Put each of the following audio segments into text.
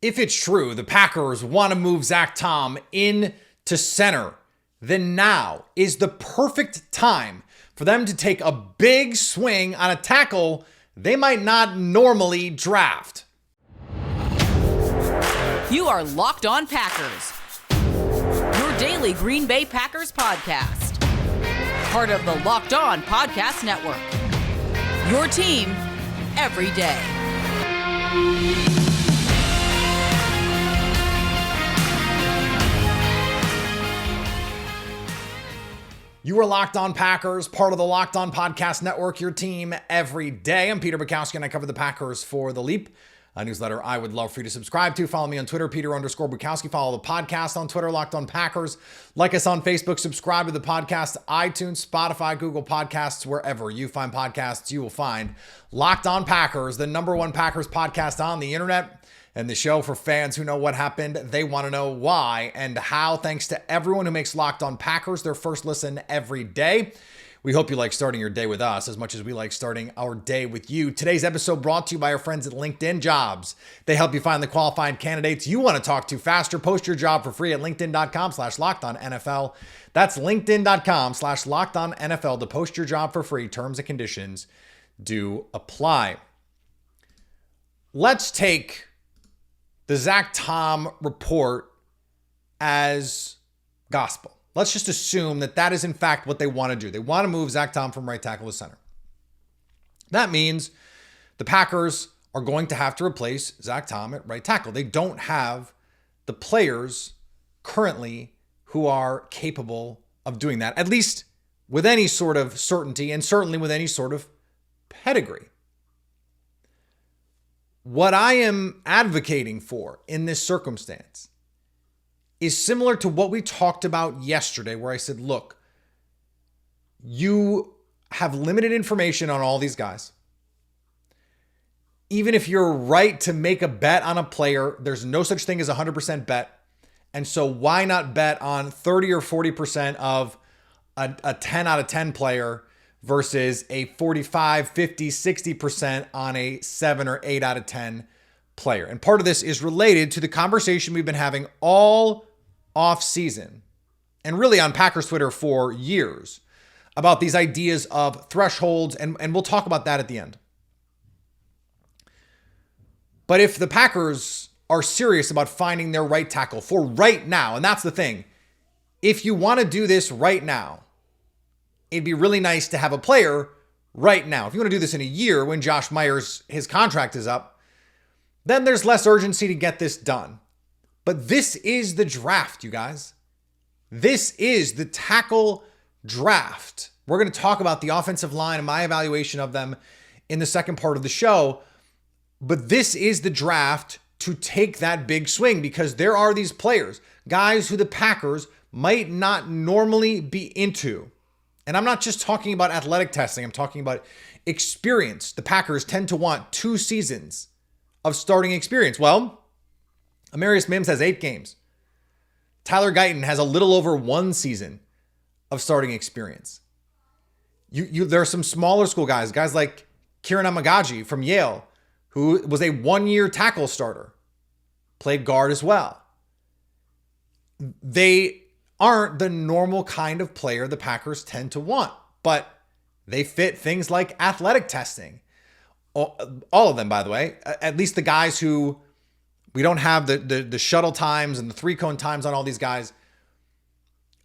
If it's true, the Packers want to move Zack Tom in to center, then now is the perfect time for them to take a big swing on a tackle they might not normally draft. You are Locked On Packers, your daily Green Bay Packers podcast. Part of the Locked On Podcast Network, your team every day. You are Locked On Packers, part of the Locked On Podcast Network, your team every day. I'm Peter Bukowski, and I cover the Packers for The Leap, a newsletter I would love for you to subscribe to. Follow me on Twitter, Peter_Bukowski. Follow the podcast on Twitter, Locked On Packers. Like us on Facebook. Subscribe to the podcast, iTunes, Spotify, Google Podcasts, wherever you find podcasts, you will find Locked On Packers, the #1 Packers podcast on the internet. And the show for fans who know what happened, they want to know why and how. Thanks to everyone who makes Locked On Packers their first listen every day. We hope you like starting your day with us as much as we like starting our day with you. Today's episode brought to you by our friends at LinkedIn Jobs. They help you find the qualified candidates you want to talk to faster. Post your job for free at linkedin.com/LockedOnNFL. That's linkedin.com/LockedOnNFL to post your job for free. Terms and conditions do apply. Let's take the Zack Tom report as gospel. Let's just assume that that is in fact what they want to do. They want to move Zack Tom from right tackle to center. That means the Packers are going to have to replace Zack Tom at right tackle. They don't have the players currently who are capable of doing that, at least with any sort of certainty and certainly with any sort of pedigree. What I am advocating for in this circumstance is similar to what we talked about yesterday, where I said, look, you have limited information on all these guys. Even if you're right to make a bet on a player, there's no such thing as a 100% bet. And so why not bet on 30 or 40% of a 10 out of 10 player versus a 45, 50, 60% on a 7 or 8 out of 10 player. And part of this is related to the conversation we've been having all off season and really on Packers Twitter for years about these ideas of thresholds. And we'll talk about that at the end. But if the Packers are serious about finding their right tackle for right now, and that's the thing, if you want to do this right now, it'd be really nice to have a player right now. If you want to do this in a year when Josh Myers, his contract is up, then there's less urgency to get this done. But this is the draft, you guys. This is the tackle draft. We're going to talk about the offensive line and my evaluation of them in the second part of the show. But this is the draft to take that big swing because there are these players, guys who the Packers might not normally be into. And I'm not just talking about athletic testing. I'm talking about experience. The Packers tend to want 2 seasons of starting experience. Well, Amarius Mims has 8 games. Tyler Guyton has a little over 1 season of starting experience. There are some smaller school guys like Kieran Amagaji from Yale, who was a 1-year tackle starter, played guard as well. They aren't the normal kind of player the Packers tend to want, but they fit things like athletic testing. All of them, by the way, at least the guys who we don't have the shuttle times and the 3-cone times on all these guys.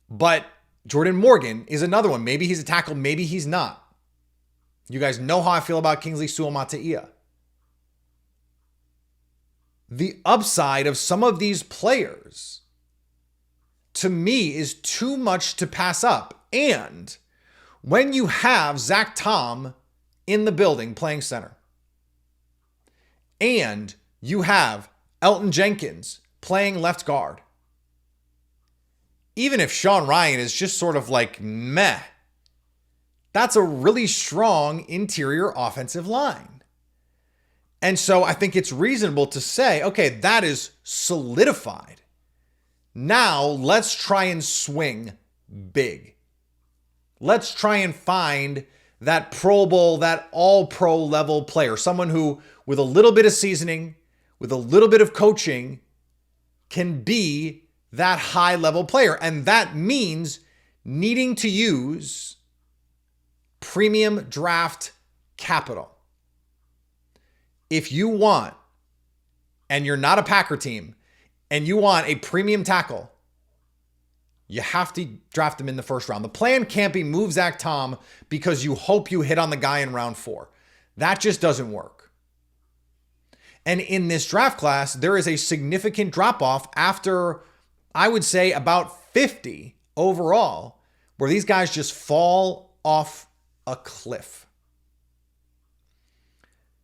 But Jordan Morgan is another one. Maybe he's a tackle, maybe he's not. You guys know how I feel about Kingsley Su. The upside of some of these players, to me, is too much to pass up. And when you have Zack Tom in the building playing center, and you have Elton Jenkins playing left guard, even if Sean Ryan is just sort of like meh, that's a really strong interior offensive line. And so I think it's reasonable to say, okay, that is solidified. Now let's try and swing big. Let's try and find that Pro Bowl, that all-pro level player, someone who, with a little bit of seasoning, with a little bit of coaching can be that high level player. And that means needing to use premium draft capital. If you want, and you're not a Packer team, and you want a premium tackle, you have to draft him in the first round. The plan can't be move Zack Tom because you hope you hit on the guy in round 4. That just doesn't work. And in this draft class, there is a significant drop off after, I would say, about 50 overall, where these guys just fall off a cliff.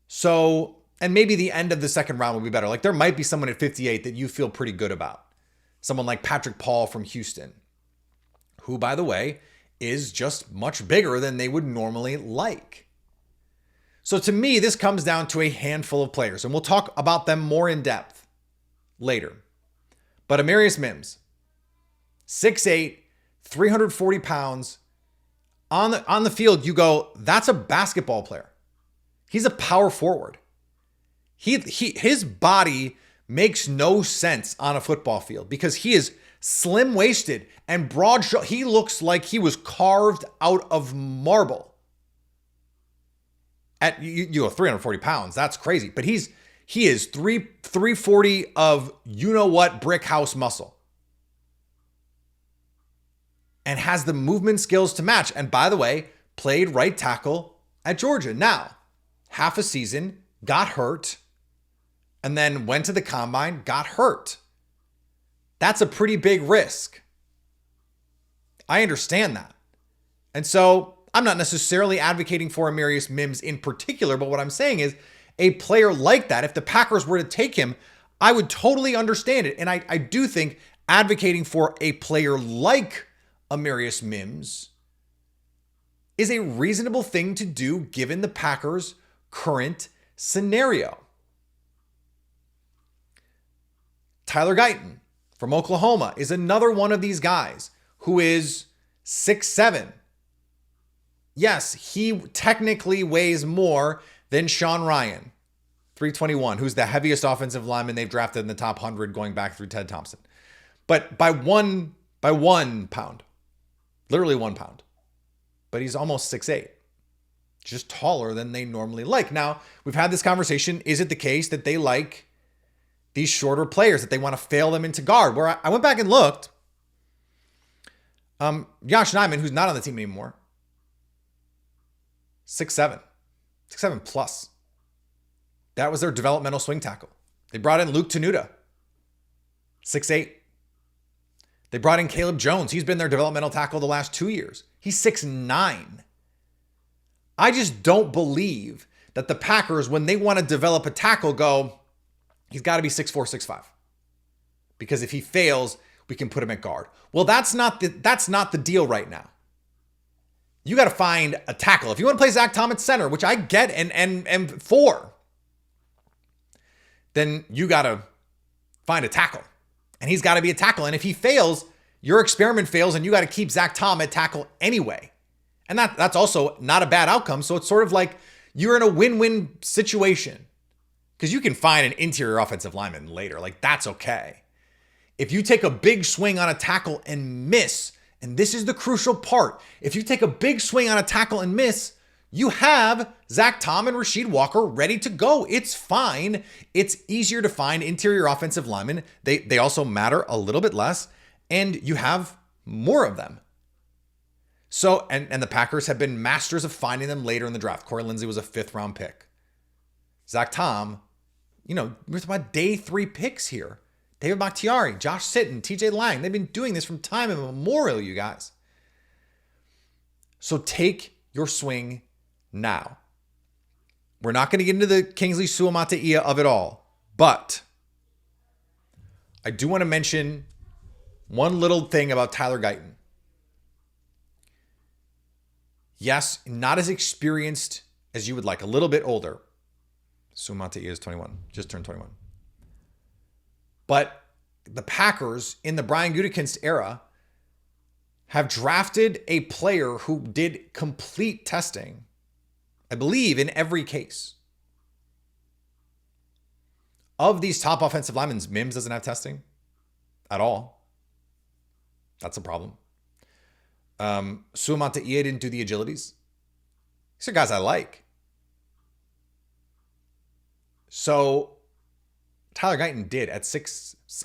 So, and maybe the end of the second round will be better. Like there might be someone at 58 that you feel pretty good about. Someone like Patrick Paul from Houston, who, by the way, is just much bigger than they would normally like. So to me, this comes down to a handful of players, and we'll talk about them more in depth later. But Amarius Mims, 6'8", 340 pounds. On the field, you go, that's a basketball player. He's a power forward. His body makes no sense on a football field because he is slim-waisted and broad. He looks like he was carved out of marble. At you know 340 pounds, that's crazy. But he is 340 of you know what brick house muscle, and has the movement skills to match. And by the way, played right tackle at Georgia. Now, half a season, got hurt, and then went to the combine, got hurt. That's a pretty big risk. I understand that. And so I'm not necessarily advocating for Amarius Mims in particular, but what I'm saying is a player like that, if the Packers were to take him, I would totally understand it. And I do think advocating for a player like Amarius Mims is a reasonable thing to do given the Packers' current scenario. Tyler Guyton from Oklahoma is another one of these guys who is 6'7". Yes, he technically weighs more than Sean Ryan, 321, who's the heaviest offensive lineman they've drafted in the top 100 going back through Ted Thompson. But by one pound, literally 1 pound. But he's almost 6'8", just taller than they normally like. Now, we've had this conversation. Is it the case that they like these shorter players, that they want to fail them into guard? Where I went back and looked. Josh Nyman, who's not on the team anymore, 6'7", 6'7" plus. That was their developmental swing tackle. They brought in Luke Tenuta, 6'8". They brought in Caleb Jones. He's been their developmental tackle the last 2 years. He's 6'9". I just don't believe that the Packers, when they want to develop a tackle, go, he's got to be 6'4", 6'5". Because if he fails, we can put him at guard. Well, that's not the deal right now. You got to find a tackle. If you want to play Zack Tom at center, which I get and for, then you got to find a tackle. And he's got to be a tackle. And if he fails, your experiment fails and you got to keep Zack Tom at tackle anyway. And that's also not a bad outcome. So it's sort of like you're in a win-win situation because you can find an interior offensive lineman later. Like that's okay. If you take a big swing on a tackle and miss, and this is the crucial part, if you take a big swing on a tackle and miss, you have Zack Tom and Rasheed Walker ready to go. It's fine. It's easier to find interior offensive linemen. They also matter a little bit less, and you have more of them. So, and the Packers have been masters of finding them later in the draft. Corey Lindsey was a 5th round pick. Zack Tom, we're talking about day 3 picks here. David Bakhtiari, Josh Sitton, TJ Lang. They've been doing this from time immemorial, you guys. So take your swing now. We're not going to get into the Kingsley Su of it all, but I do want to mention one little thing about Tyler Guyton. Yes, not as experienced as you would like, a little bit older. Su is 21, just turned 21. But the Packers in the Brian Gutekunst era have drafted a player who did complete testing, I believe, in every case. of these top offensive linemen, Mims doesn't have testing at all. That's a problem. Su didn't do the agilities. These are guys I like. So Tyler Guyton did at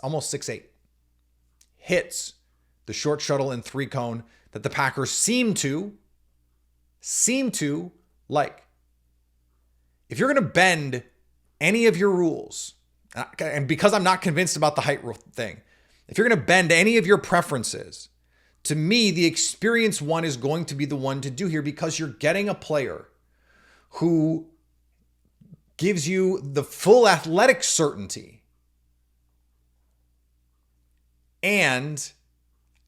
almost 6'8". Hits the short shuttle and 3-cone that the Packers seem to like. If you're going to bend any of your rules, and because I'm not convinced about the height thing, if you're going to bend any of your preferences, to me, the experienced one is going to be the one to do here, because you're getting a player who gives you the full athletic certainty and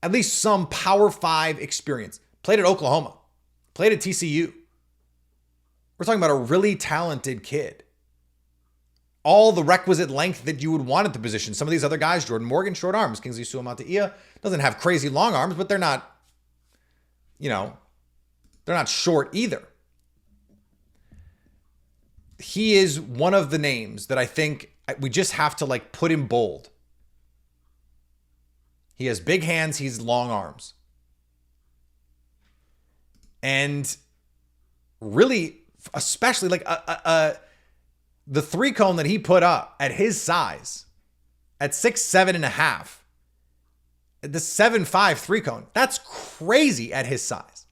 at least some Power 5 experience. Played at Oklahoma, played at TCU. We're talking about a really talented kid. All the requisite length that you would want at the position. Some of these other guys, Jordan Morgan, short arms. Kingsley Su doesn't have crazy long arms, but they're not, they're not short either. He is one of the names that I think we just have to put in bold. He has big hands. He's long arms. And really, especially the 3-cone that he put up at his size, at 6'7.5", the 7'5" 3-cone, that's crazy at his size.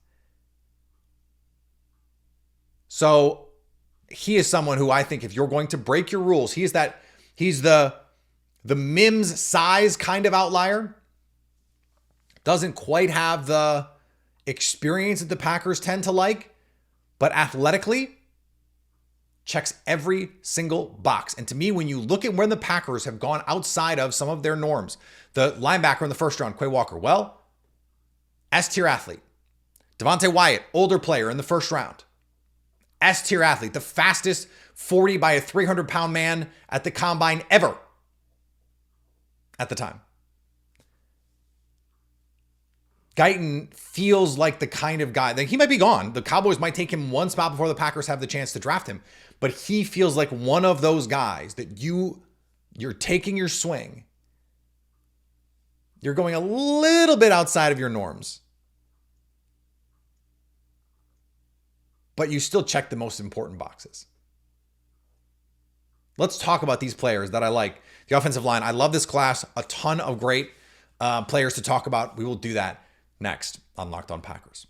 So he is someone who I think, if you're going to break your rules, he's the Mims size kind of outlier. Doesn't quite have the experience that the Packers tend to like, but athletically checks every single box. And to me, when you look at when the Packers have gone outside of some of their norms, the linebacker in the first round, Quay Walker, well, S-tier athlete. Devontae Wyatt, older player in the first round. S-tier athlete, the fastest 40 by a 300-pound man at the combine ever at the time. Guyton feels like the kind of guy that he might be gone. The Cowboys might take him one spot before the Packers have the chance to draft him. But he feels like one of those guys that you're taking your swing. You're going a little bit outside of your norms. But you still check the most important boxes. Let's talk about these players that I like. The offensive line. I love this class. A ton of great players to talk about. We will do that next on Locked On Packers.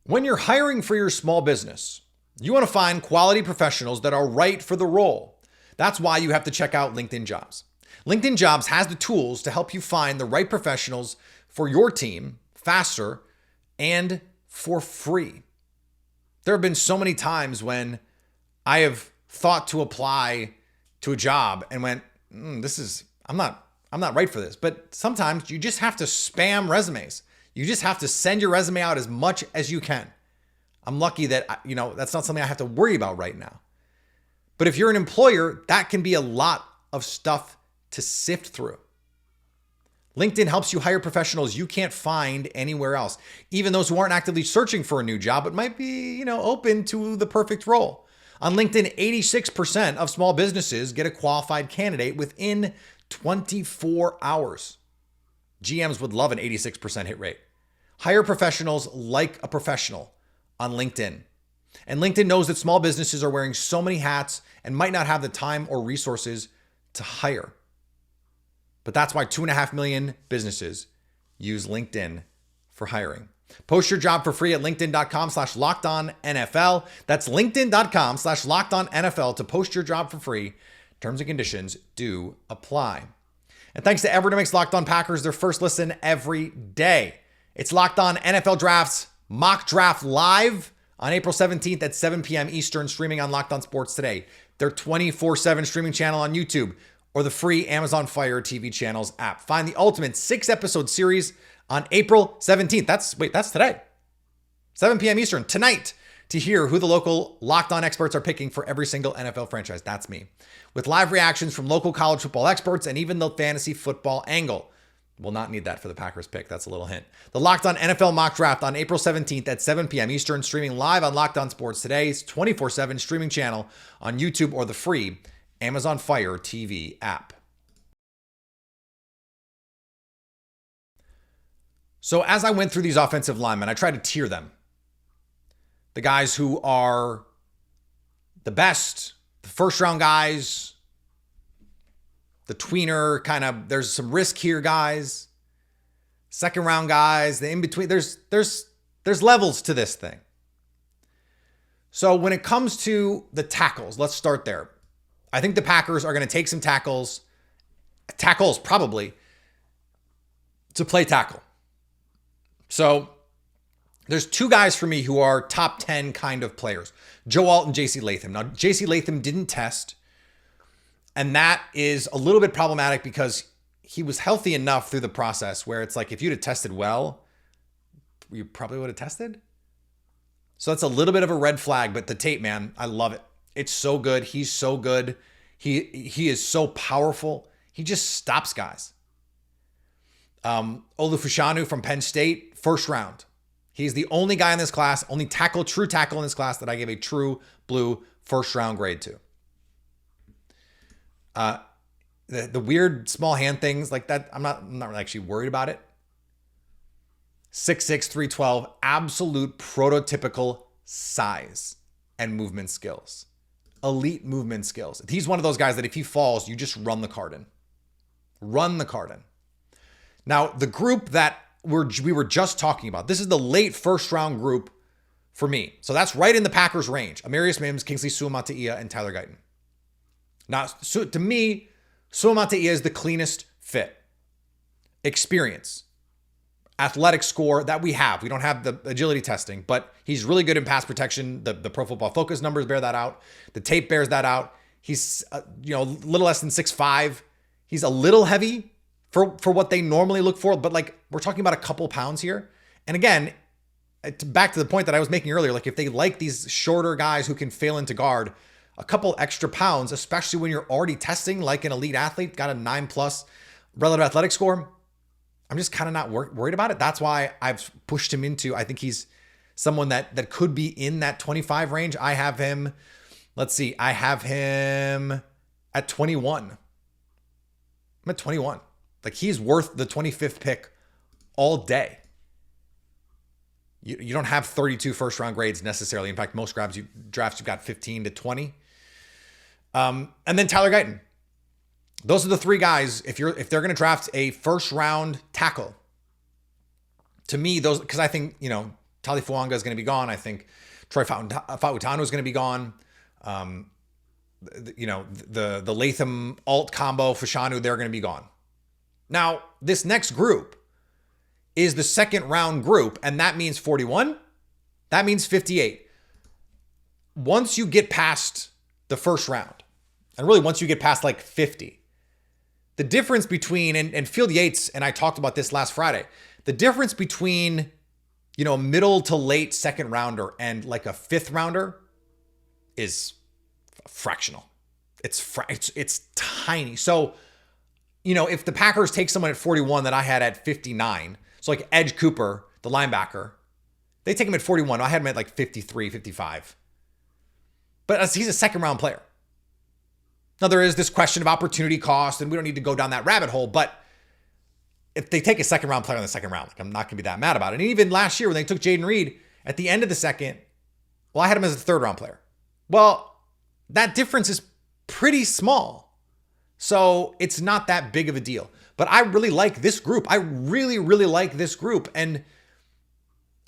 When you're hiring for your small business, you want to find quality professionals that are right for the role. That's why you have to check out LinkedIn Jobs. LinkedIn Jobs has the tools to help you find the right professionals for your team faster and for free. There have been so many times when I have thought to apply to a job and went, I'm not right for this. But sometimes you just have to spam resumes. You just have to send your resume out as much as you can. I'm lucky that, that's not something I have to worry about right now. But if you're an employer, that can be a lot of stuff to sift through. LinkedIn helps you hire professionals you can't find anywhere else, even those who aren't actively searching for a new job, but might be, open to the perfect role. On LinkedIn, 86% of small businesses get a qualified candidate within 24 hours. GMs would love an 86% hit rate. Hire professionals like a professional on LinkedIn. And LinkedIn knows that small businesses are wearing so many hats and might not have the time or resources to hire. But that's why 2.5 million businesses use LinkedIn for hiring. Post your job for free at linkedin.com/lockedonnfl. That's linkedin.com/lockedonnfl to post your job for free. Terms and conditions do apply. And thanks to everyone who makes Locked On Packers their first listen every day. It's Locked On NFL Drafts Mock Draft Live on April 17th at 7 p.m. Eastern, streaming on Locked On Sports Today, their 24/7 streaming channel on YouTube, or the free Amazon Fire TV channels app. Find the ultimate 6-episode series on April 17th. That's today. 7 p.m. Eastern, tonight, to hear who the local Locked On experts are picking for every single NFL franchise. That's me. With live reactions from local college football experts and even the fantasy football angle. Will not need that for the Packers pick. That's a little hint. The Locked On NFL Mock Draft on April 17th at 7 p.m. Eastern, streaming live on Locked On Sports Today's 24/7 streaming channel on YouTube or the free Amazon Fire TV app. So as I went through these offensive linemen, I tried to tier them. The guys who are the best, the first round guys, the tweener kind of, there's some risk here guys, second round guys, the in between. There's levels to this thing. So when it comes to the tackles, let's start there. I think the Packers are going to take some tackles probably, to play tackle. So there's two guys for me who are top 10 kind of players. Joe Alt and J.C. Latham. Now, J.C. Latham didn't test, and that is a little bit problematic because he was healthy enough through the process where it's like, if you'd have tested well, you probably would have tested. So that's a little bit of a red flag, but the tape, man, I love it. It's so good. He's so good. He is so powerful. He just stops guys. Olufushanu from Penn State, first round. He's the only guy in this class, only true tackle in this class that I gave a true blue first round grade to. The weird small hand things like that, I'm not actually worried about it. 6'6", 312, absolute prototypical size and movement skills. Elite movement skills. He's one of those guys that if he falls, you just run the card in. Run the card in. Now, the group that we were just talking about, this is the late first round group for me. So that's right in the Packers range. Amarius Mims, Kingsley Su, and Tyler Guyton. Now, to me, Su is the cleanest fit. Experience. Athletic score that we have. We don't have the agility testing, but he's really good in pass protection. The Pro Football Focus numbers bear that out. The tape bears that out. He's a little less than 6'5". He's a little heavy for what they normally look for, but like we're talking about a couple pounds here. And again, back to the point that I was making earlier, like if they like these shorter guys who can fail into guard, a couple extra pounds, especially when you're already testing like an elite athlete, got a 9+ relative athletic score, I'm just kind of not worried about it. That's why I've pushed him into, I think he's someone that could be in that 25 range. I have him, I have him at 21. I'm at 21. Like he's worth the 25th pick all day. You don't have 32 first round grades necessarily. In fact, most drafts you've got 15 to 20. And then Tyler Guyton. Those are the three guys. If they're going to draft a first round tackle, to me, those, because I think, Tali Fuanga is going to be gone. I think Troy Fautanu is going to be gone. The Latham Alt combo, Fushanu, they're going to be gone. Now, this next group is the second round group, and that means 41. That means 58. Once you get past the first round, and really once you get past like 50, the difference between, and Field Yates and I talked about this last Friday, the difference between, middle to late second rounder and like a fifth rounder is fractional. It's tiny. So, if the Packers take someone at 41 that I had at 59, so like Edge Cooper, the linebacker, they take him at 41. I had him at like 53, 55. But he's a second round player. Now there is this question of opportunity cost, and we don't need to go down that rabbit hole, but if they take a second round player in the second round, like I'm not going to be that mad about it. And even last year when they took Jaden Reed at the end of the second, I had him as a third round player. Well, that difference is pretty small. So it's not that big of a deal. But I really like this group. I really, really like this group. And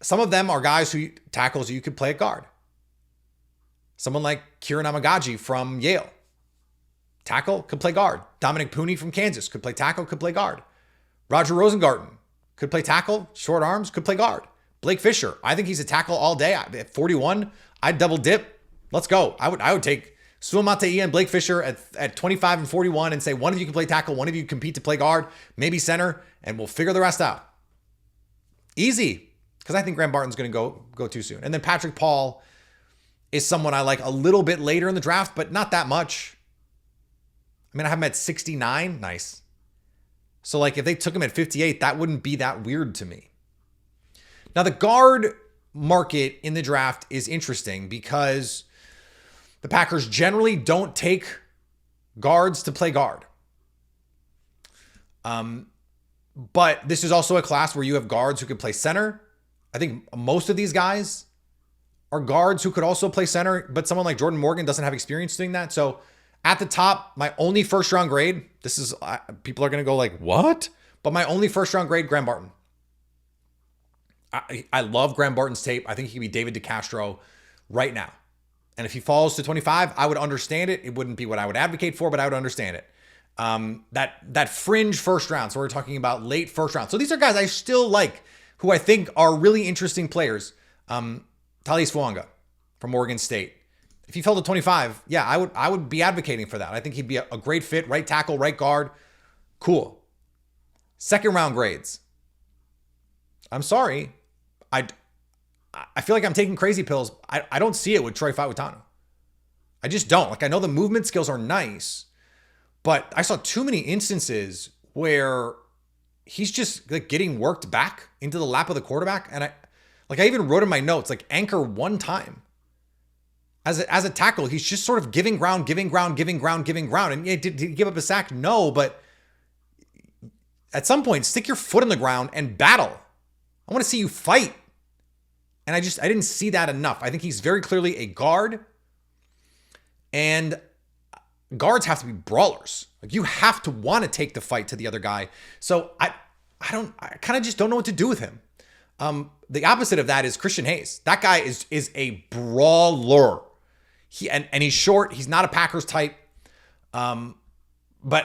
some of them are guys tackles who you could play at guard. Someone like Kieran Amagaji from Yale. Tackle, could play guard. Dominic Pooney from Kansas could play tackle, could play guard. Roger Rosengarten could play tackle, short arms, could play guard. Blake Fisher, I think he's a tackle all day. At 41, I'd double dip. Let's go. I would take Suamataia and Blake Fisher at 25 and 41 and say one of you can play tackle, one of you compete to play guard, maybe center, and we'll figure the rest out. Easy, because I think Graham Barton's going to go too soon. And then Patrick Paul is someone I like a little bit later in the draft, but not that much. I have him at 69. Nice. So like if they took him at 58, that wouldn't be that weird to me. Now the guard market in the draft is interesting because the Packers generally don't take guards to play guard. But this is also a class where you have guards who could play center. I think most of these guys are guards who could also play center, but someone like Jordan Morgan doesn't have experience doing that. So at the top, my only first round grade, this is, people are going to go like, what? But my only first round grade, Graham Barton. I love Graham Barton's tape. I think he could be David DeCastro right now. And if he falls to 25, I would understand it. It wouldn't be what I would advocate for, but I would understand it. That fringe first round. So we're talking about late first round. So these are guys I still like, who I think are really interesting players. Thales Fuanga from Oregon State. If he fell to 25, yeah, I would be advocating for that. I think he'd be a great fit, right tackle, right guard. Cool. Second round grades. I'm sorry. I feel like I'm taking crazy pills. I don't see it with Troy Fautanu. I just don't. Like, I know the movement skills are nice, but I saw too many instances where he's just like getting worked back into the lap of the quarterback. And I even wrote in my notes, like, anchor one time. As a tackle, he's just sort of giving ground. And did he give up a sack? No, but at some point, stick your foot in the ground and battle. I want to see you fight. And I didn't see that enough. I think he's very clearly a guard. And guards have to be brawlers. Like, you have to want to take the fight to the other guy. So I kind of just don't know what to do with him. The opposite of that is Christian Hayes. That guy is a brawler. And he's short. He's not a Packers type. But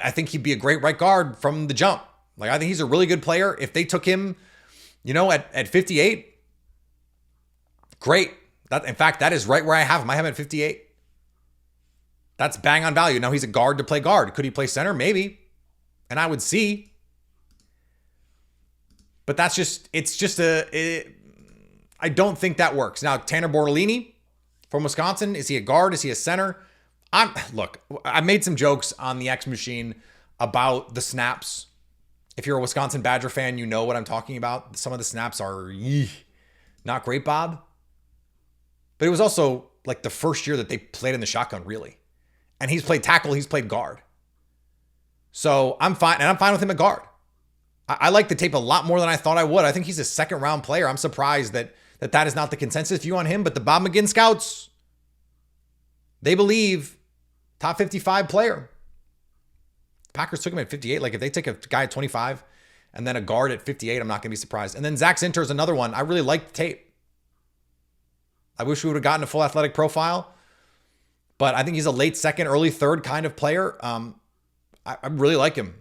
I think he'd be a great right guard from the jump. Like, I think he's a really good player. If they took him, at 58, great. In fact, that is right where I have him. I have him at 58. That's bang on value. Now he's a guard to play guard. Could he play center? Maybe. And I would see. But I don't think that works. Now, Tanner Bortolini from Wisconsin, is he a guard? Is he a center? Look, I made some jokes on the X Machine about the snaps. If you're a Wisconsin Badger fan, you know what I'm talking about. Some of the snaps are not great, Bob. But it was also like the first year that they played in the shotgun, really. And he's played tackle, he's played guard. So I'm fine, and I'm fine with him at guard. I like the tape a lot more than I thought I would. I think he's a second round player. I'm surprised that is not the consensus view on him, but the Bob McGinn scouts, they believe top 55 player. Packers took him at 58. Like, if they take a guy at 25 and then a guard at 58, I'm not going to be surprised. And then Zach Zinter is another one. I really like the tape. I wish we would have gotten a full athletic profile, but I think he's a late second, early third kind of player. I really like him.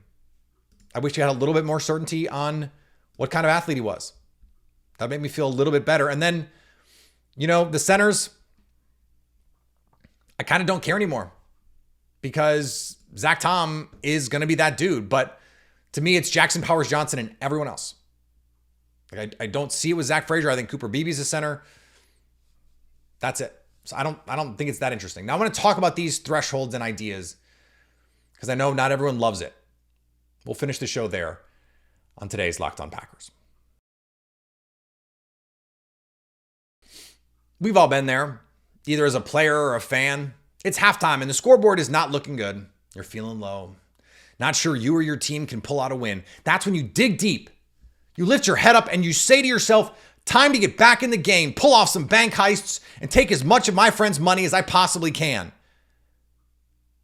I wish he had a little bit more certainty on what kind of athlete he was. That made me feel a little bit better. And then, the centers, I kind of don't care anymore because Zack Tom is going to be that dude. But to me, it's Jackson Powers Johnson and everyone else. Like, I don't see it with Zach Frazier. I think Cooper Beebe's a center. That's it. So I don't think it's that interesting. Now I want to talk about these thresholds and ideas because I know not everyone loves it. We'll finish the show there on today's Locked On Packers. We've all been there, either as a player or a fan. It's halftime and the scoreboard is not looking good. You're feeling low. Not sure you or your team can pull out a win. That's when you dig deep. You lift your head up and you say to yourself, time to get back in the game, pull off some bank heists, and take as much of my friends' money as I possibly can.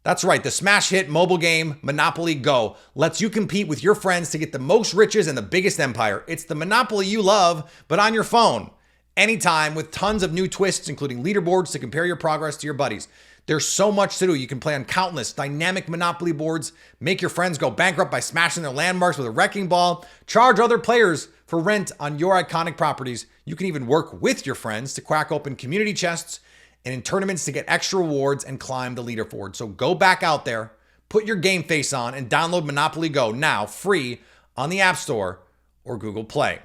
That's right, the smash hit mobile game, Monopoly Go, lets you compete with your friends to get the most riches and the biggest empire. It's the Monopoly you love, but on your phone. Anytime, with tons of new twists, including leaderboards to compare your progress to your buddies. There's so much to do. You can play on countless dynamic Monopoly boards, make your friends go bankrupt by smashing their landmarks with a wrecking ball, charge other players for rent on your iconic properties. You can even work with your friends to crack open community chests and in tournaments to get extra rewards and climb the leaderboard. So go back out there, put your game face on, and download Monopoly Go now, free on the App Store or Google Play.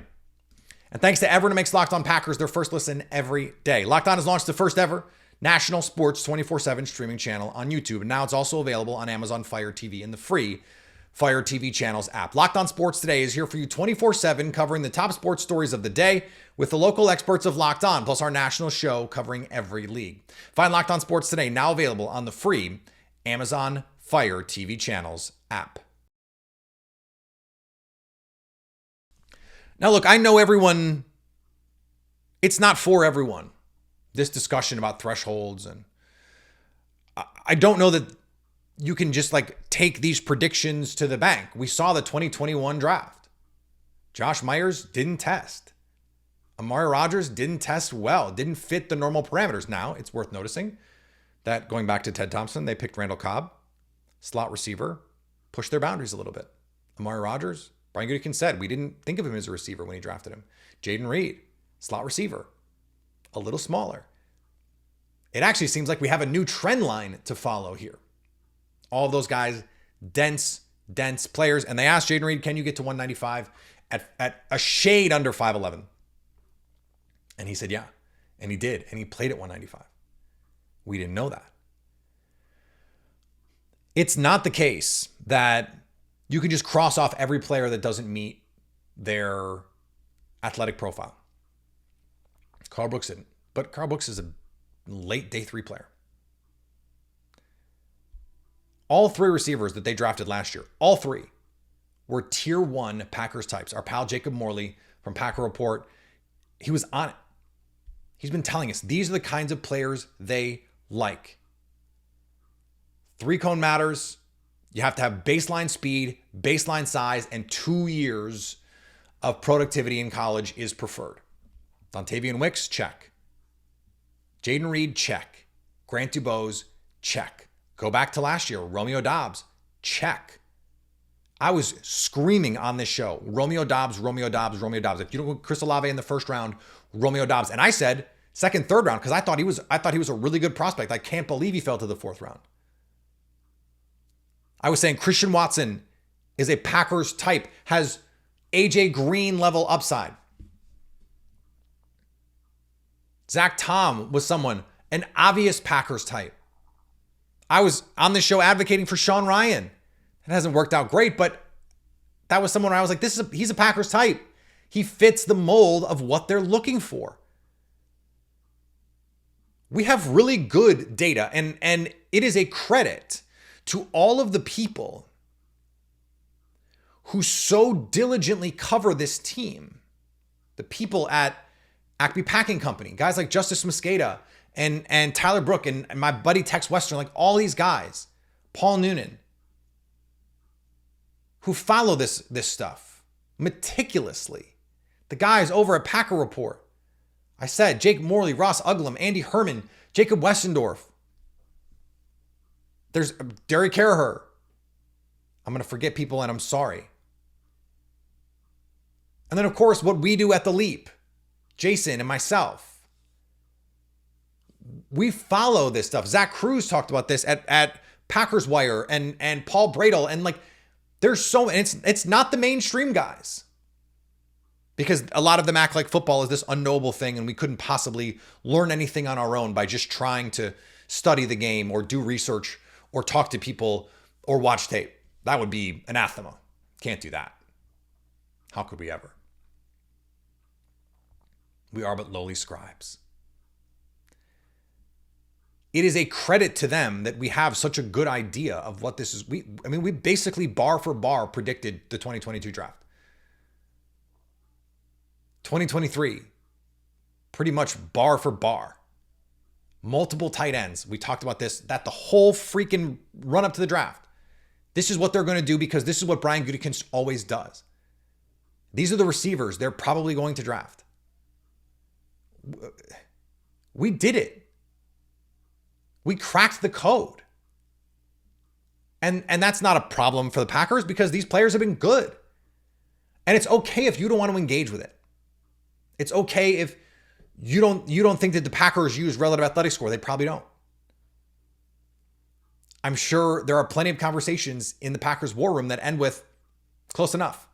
And thanks to everyone who makes Locked On Packers their first listen every day. Locked On has launched the first ever national sports 24/7 streaming channel on YouTube. And now it's also available on Amazon Fire TV in the free Fire TV channel's app. Locked On Sports Today is here for you 24/7, covering the top sports stories of the day with the local experts of Locked On, plus our national show covering every league. Find Locked On Sports Today now available on the free Amazon Fire TV channel's app. Now, look, I know everyone, it's not for everyone, this discussion about thresholds. And I don't know that you can just take these predictions to the bank. We saw the 2021 draft. Josh Myers didn't test. Amari Rodgers didn't test well, didn't fit the normal parameters. Now, it's worth noticing that going back to Ted Thompson, they picked Randall Cobb, slot receiver, pushed their boundaries a little bit. Amari Rodgers, Brian Gutekunst said, we didn't think of him as a receiver when he drafted him. Jaden Reed, slot receiver, a little smaller. It actually seems like we have a new trend line to follow here. All of those guys, dense players. And they asked Jaden Reed, can you get to 195 at a shade under 5'11"? And he said, yeah. And he did. And he played at 195. We didn't know that. It's not the case that you can just cross off every player that doesn't meet their athletic profile. Carl Brooks didn't. But Carl Brooks is a late day 3 player. All 3 receivers that they drafted last year, all 3 were tier 1 Packers types. Our pal Jacob Morley from Packer Report, he was on it. He's been telling us these are the kinds of players they like. 3 cone matters. You have to have baseline speed, baseline size, and 2 years of productivity in college is preferred. Dontavian Wicks, check. Jaden Reed, check. Grant Dubose, check. Go back to last year. Romeo Doubs, check. I was screaming on this show, Romeo Doubs, Romeo Doubs, Romeo Doubs. If you don't go Chris Olave in the first round, Romeo Doubs. And I said second, third round because I thought he was a really good prospect. I can't believe he fell to the 4th round. I was saying Christian Watson is a Packers type, has AJ Green level upside. Zack Tom was an obvious Packers type. I was on this show advocating for Sean Ryan. It hasn't worked out great, but that was someone where I was like, he's a Packers type. He fits the mold of what they're looking for. We have really good data, and it is a credit to all of the people who so diligently cover this team. The people at Acme Packing Company, guys like Justice Mosqueda and Tyler Brook and my buddy Tex Western, all these guys, Paul Noonan, who follow this stuff meticulously. The guys over at Packer Report. I said Jake Morley, Ross Uglum, Andy Herman, Jacob Westendorf. There's Derek Carraher. I'm going to forget people and I'm sorry. And then, of course, what we do at The Leap, Jason and myself. We follow this stuff. Zach Cruz talked about this at Packers Wire and Paul Bradle. And there's it's not the mainstream guys. Because a lot of them act like football is this unknowable thing and we couldn't possibly learn anything on our own by just trying to study the game or do research or talk to people or watch tape. That would be anathema. Can't do that. How could we ever? We are but lowly scribes. It is a credit to them that we have such a good idea of what this is. We basically bar for bar predicted the 2022 draft. 2023, pretty much bar for bar. Multiple tight ends. We talked about this, that the whole freaking run up to the draft. This is what they're going to do because this is what Brian Gutekunst always does. These are the receivers they're probably going to draft. We did it. We cracked the code. And that's not a problem for the Packers because these players have been good. And it's okay if you don't want to engage with it. It's okay if you don't think that the Packers use relative athletic score. They probably don't. I'm sure there are plenty of conversations in the Packers war room that end with close enough.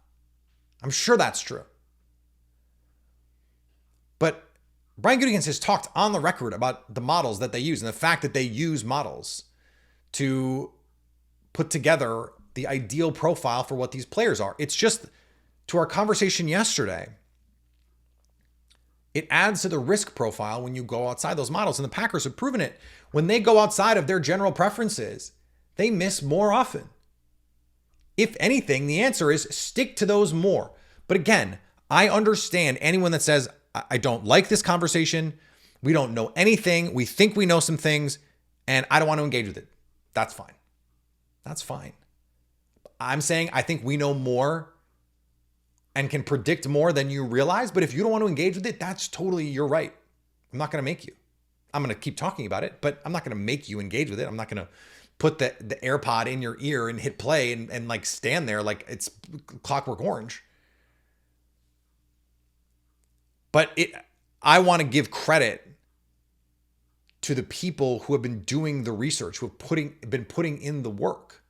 I'm sure that's true. But Brian Gutekunst has talked on the record about the models that they use and the fact that they use models to put together the ideal profile for what these players are. It's just, to our conversation yesterday, it adds to the risk profile when you go outside those models. And the Packers have proven it. When they go outside of their general preferences, they miss more often. If anything, the answer is stick to those more. But again, I understand anyone that says, I don't like this conversation. We don't know anything. We think we know some things, and I don't want to engage with it. That's fine. That's fine. I'm saying I think we know more and can predict more than you realize. But if you don't want to engage with it, that's totally your right. I'm not going to make you. I'm going to keep talking about it, but I'm not going to make you engage with it. I'm not going to put the AirPod in your ear and hit play and like stand there like it's Clockwork Orange. But I want to give credit to the people who have been doing the research, who have been putting in the work.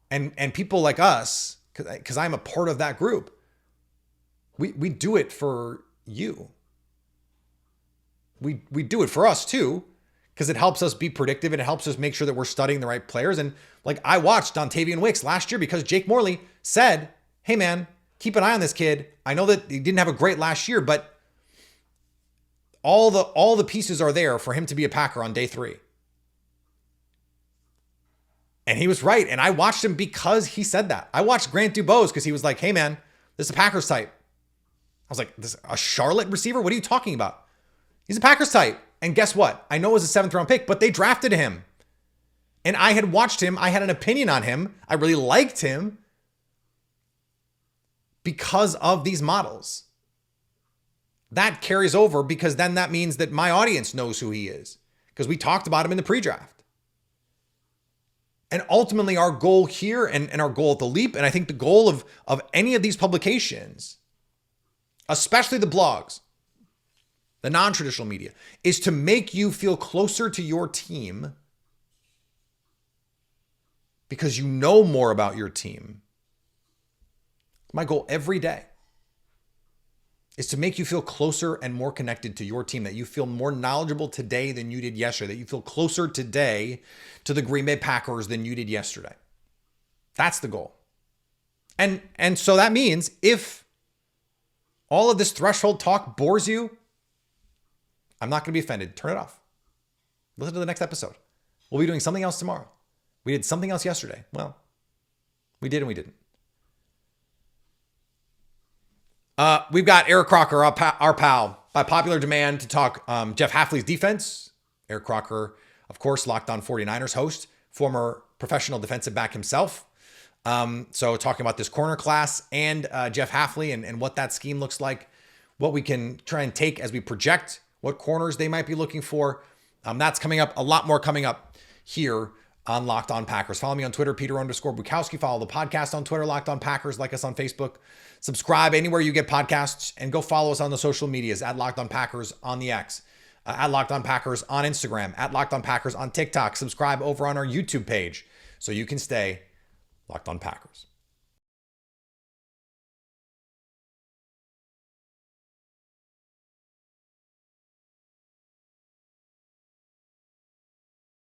And people like us, because I'm a part of that group, we do it for you. We do it for us too, because it helps us be predictive and it helps us make sure that we're studying the right players. And like I watched Dontavian Wicks last year because Jake Morley said, hey man, keep an eye on this kid. I know that he didn't have a great last year, but all the pieces are there for him to be a Packer on day 3. And he was right. And I watched him because he said that. I watched Grant Dubose because he was like, hey man, this is a Packers type. I was like, this a Charlotte receiver? What are you talking about? He's a Packers type. And guess what? I know it was a 7th round pick, but they drafted him. And I had watched him. I had an opinion on him. I really liked him because of these models. That carries over because then that means that my audience knows who he is because we talked about him in the pre-draft. And ultimately our goal here and our goal at The Leap, and I think the goal of any of these publications, especially the blogs, the non-traditional media, is to make you feel closer to your team because you know more about your team. My goal every day is to make you feel closer and more connected to your team, that you feel more knowledgeable today than you did yesterday, that you feel closer today to the Green Bay Packers than you did yesterday. That's the goal. And so that means if all of this threshold talk bores you, I'm not going to be offended. Turn it off. Listen to the next episode. We'll be doing something else tomorrow. We did something else yesterday. Well, we did and we didn't. We've got Eric Crocker, our pal, by popular demand to talk Jeff Hafley's defense. Eric Crocker, of course, Locked On 49ers host, former professional defensive back himself. So talking about this corner class and Jeff Hafley and what that scheme looks like, what we can try and take as we project what corners they might be looking for. That's coming up, a lot more coming up here on Locked On Packers. Follow me on Twitter, Peter_Bukowski. Follow the podcast on Twitter, Locked On Packers. Like us on Facebook. Subscribe anywhere you get podcasts and go follow us on the social medias at Locked On Packers on the X, at Locked On Packers on Instagram, at Locked On Packers on TikTok. Subscribe over on our YouTube page so you can stay Locked On Packers.